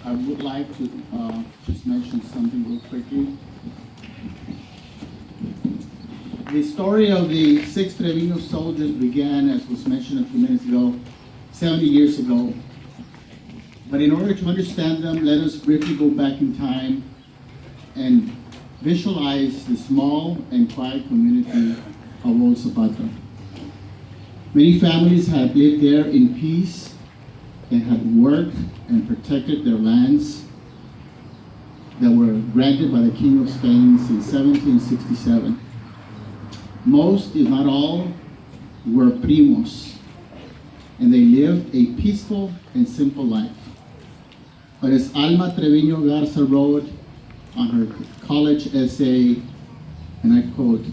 I would like to just mention something real quickly. The story of the 6 Trevino soldiers began, as was mentioned a few minutes ago, 70 years ago. But in order to understand them, let us briefly go back in time and visualize the small and quiet community of Old Zapata. Many families had lived there in peace and had worked and protected their lands that were granted by the King of Spain since 1767. Most, if not all, were primos, and they lived a peaceful and simple life. But as Alma Trevino Garza wrote on her college essay, and I quote,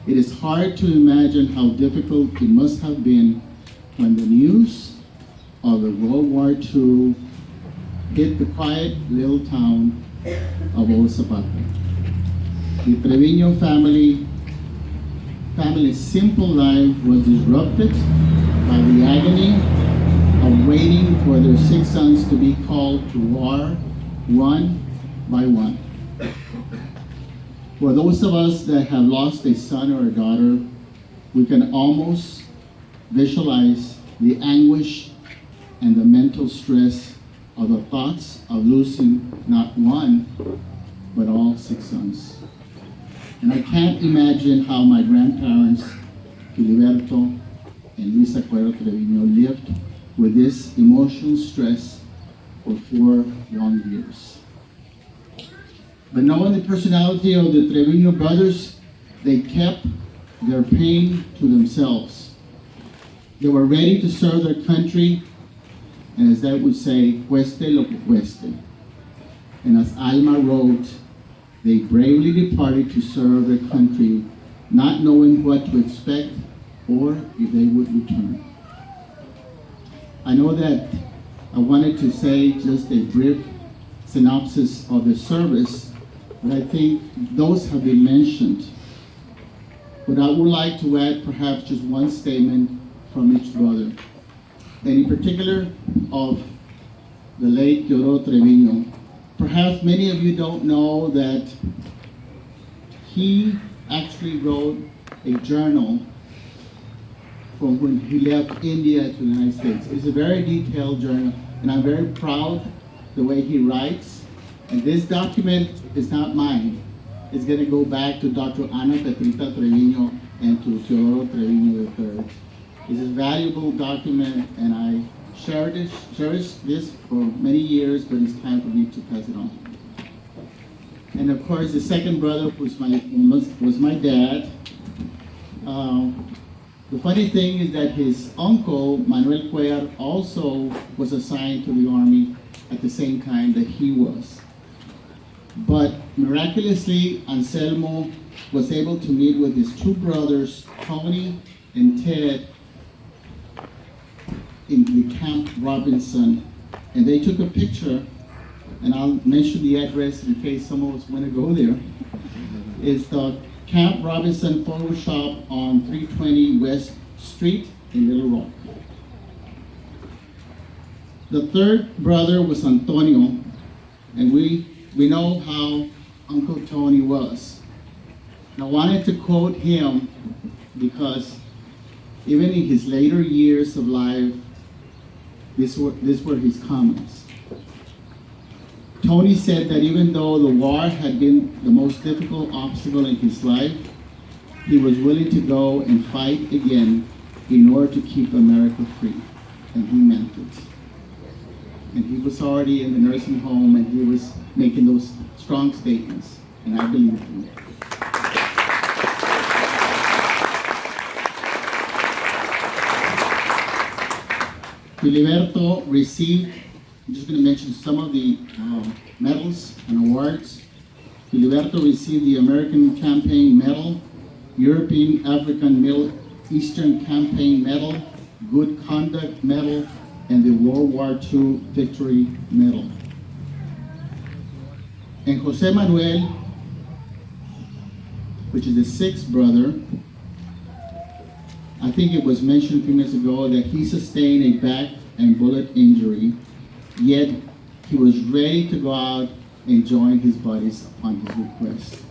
"It is hard to imagine how difficult it must have been when the news of the World War II hit the quiet little town of Old Zapata. The Trevino family's simple life was disrupted by the agony of waiting for their 6 sons to be called to war one by one. For those of us that have lost a son or a daughter, we can almost visualize the anguish and the mental stress of the thoughts of losing not one, but all 6 sons. And I can't imagine how my grandparents, Filiberto and Luisa Cuellar Trevino, lived with this emotional stress for 4 long years. But knowing the personality of the Trevino brothers, they kept their pain to themselves. They were ready to serve their country, and as they would say, cueste lo que cueste. And as Alma wrote, they bravely departed to serve their country, not knowing what to expect or if they would return. I know that I wanted to say just a brief synopsis of the service, but I think those have been mentioned. But I would like to add perhaps just one statement from each brother, and in particular of the late Teodoro Trevino. Perhaps many of you don't know that he actually wrote a journal from when he left India to the United States. It's a very detailed journal, and I'm very proud the way he writes. And this document is not mine. It's going to go back to Dr. Ana Petrita Trevino and to Teodoro Trevino III. It's a valuable document, and I cherished this for many years, but it's time for me to pass it on. And of course, the second brother was my dad. The funny thing is that his uncle, Manuel Cuellar, also was assigned to the army at the same time that he was. But miraculously, Anselmo was able to meet with his 2 brothers, Tony and Ted, in the Camp Robinson, and they took a picture, and I'll mention the address in case some of us want to go there. It's the Camp Robinson Photo Shop on 320 West Street in Little Rock. The third brother was Antonio, and we know how Uncle Tony was. And I wanted to quote him because even in his later years of life, these were his comments. Tony said that even though the war had been the most difficult obstacle in his life, he was willing to go and fight again in order to keep America free, and he meant it. And he was already in the nursing home, and he was making those strong statements, and I believe him. Filiberto received, I'm just going to mention some of the medals and awards. Filiberto received the American Campaign Medal, European African Middle Eastern Campaign Medal, Good Conduct Medal, and the World War II Victory Medal. And Jose Manuel, which is the 6th brother, I think it was mentioned a few minutes ago that he sustained a back and bullet injury, yet he was ready to go out and join his buddies upon his request.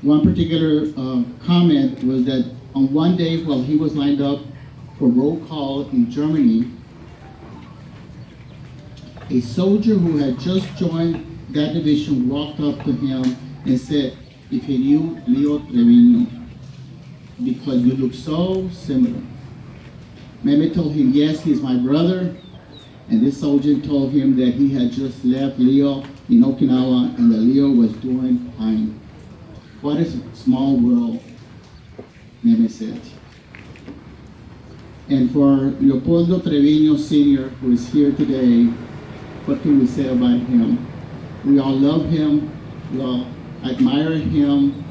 One particular comment was that on one day while he was lined up for roll call in Germany, a soldier who had just joined that division walked up to him and said, "If you knew Leo Trevino, because you look so similar." Meme told him, "Yes, he's my brother." And this soldier told him that he had just left Leo in Okinawa and that Leo was doing fine. What a small world, Meme said. And for Leopoldo Trevino Sr., who is here today, what can we say about him? We all love him, we all admire him.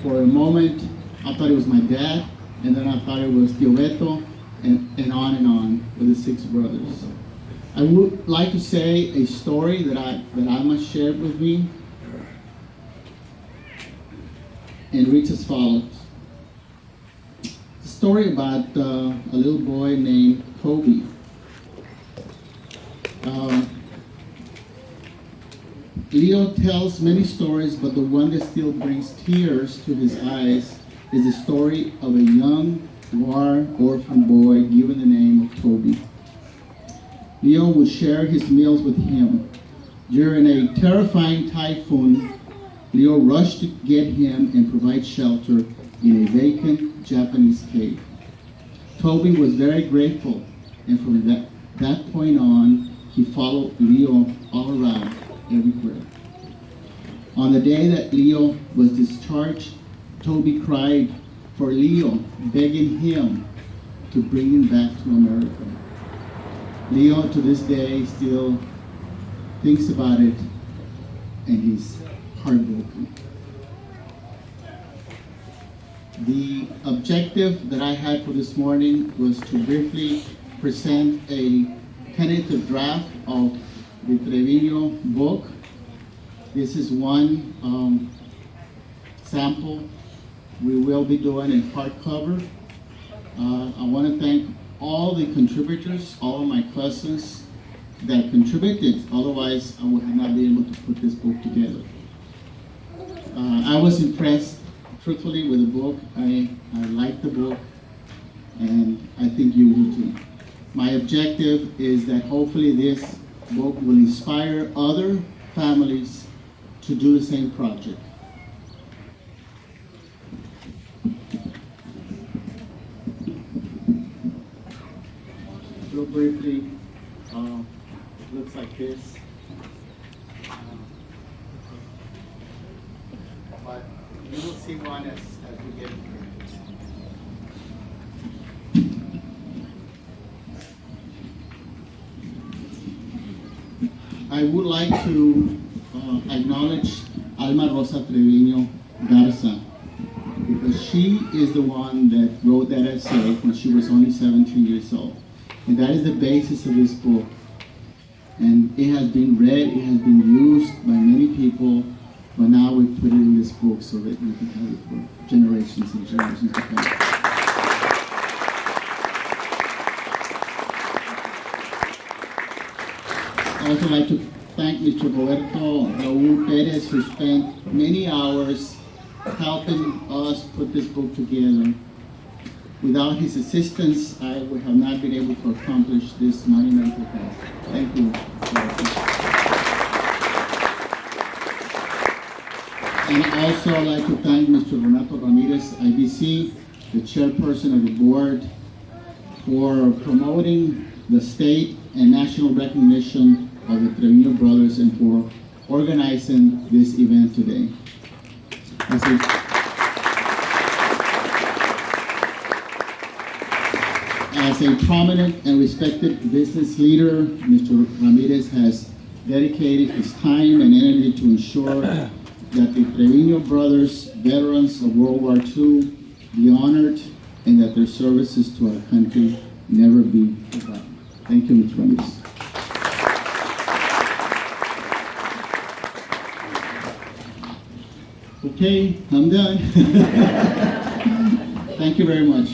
For a moment, I thought it was my dad, and then I thought it was Tio Beto, and on with the six brothers. I would like to say a story that I must share with me, and reads as follows. A story about a little boy named Toby. Leo tells many stories, but the one that still brings tears to his eyes is the story of a young war orphan boy given the name of Toby. Leo would share his meals with him. During a terrifying typhoon, Leo rushed to get him and provide shelter in a vacant Japanese cave. Toby was very grateful, and from that point on, he followed Leo all around, everywhere. On the day that Leo was discharged, Toby cried for Leo, begging him to bring him back to America. Leo, to this day, still thinks about it, and he's heartbroken. The objective that I had for this morning was to briefly present a tentative draft of the Trevino book. This is one sample. We will be doing a hardcover. I want to thank all the contributors, all of my cousins that contributed. Otherwise, I would have not been able to put this book together. I was impressed, truthfully, with the book. I like the book, and I think you will too. My objective is that hopefully this book will inspire other families to do the same project. Real briefly, looks like this. But you will see one as we get here. I would like to acknowledge Alma Rosa Trevino Garza, because she is the one that wrote that essay when she was only 17 years old. And that is the basis of this book. And it has been read, it has been used by many people, but now we put it in this book so that we can have it for generations and generations to come. I also like to thank Mr. Roberto Raul Perez, who spent many hours helping us put this book together. Without his assistance, I would have not been able to accomplish this monumental task. Thank you. And also I'd like to thank Mr. Renato Ramirez, IBC, the chairperson of the board, for promoting the state and national recognition of the Trevino brothers and for organizing this event today. As a prominent and respected business leader, Mr. Ramirez has dedicated his time and energy to ensure that the Trevino brothers, veterans of World War II, be honored and that their services to our country never be forgotten. Thank you, Mr. Ramirez. Okay, I'm done. Thank you very much.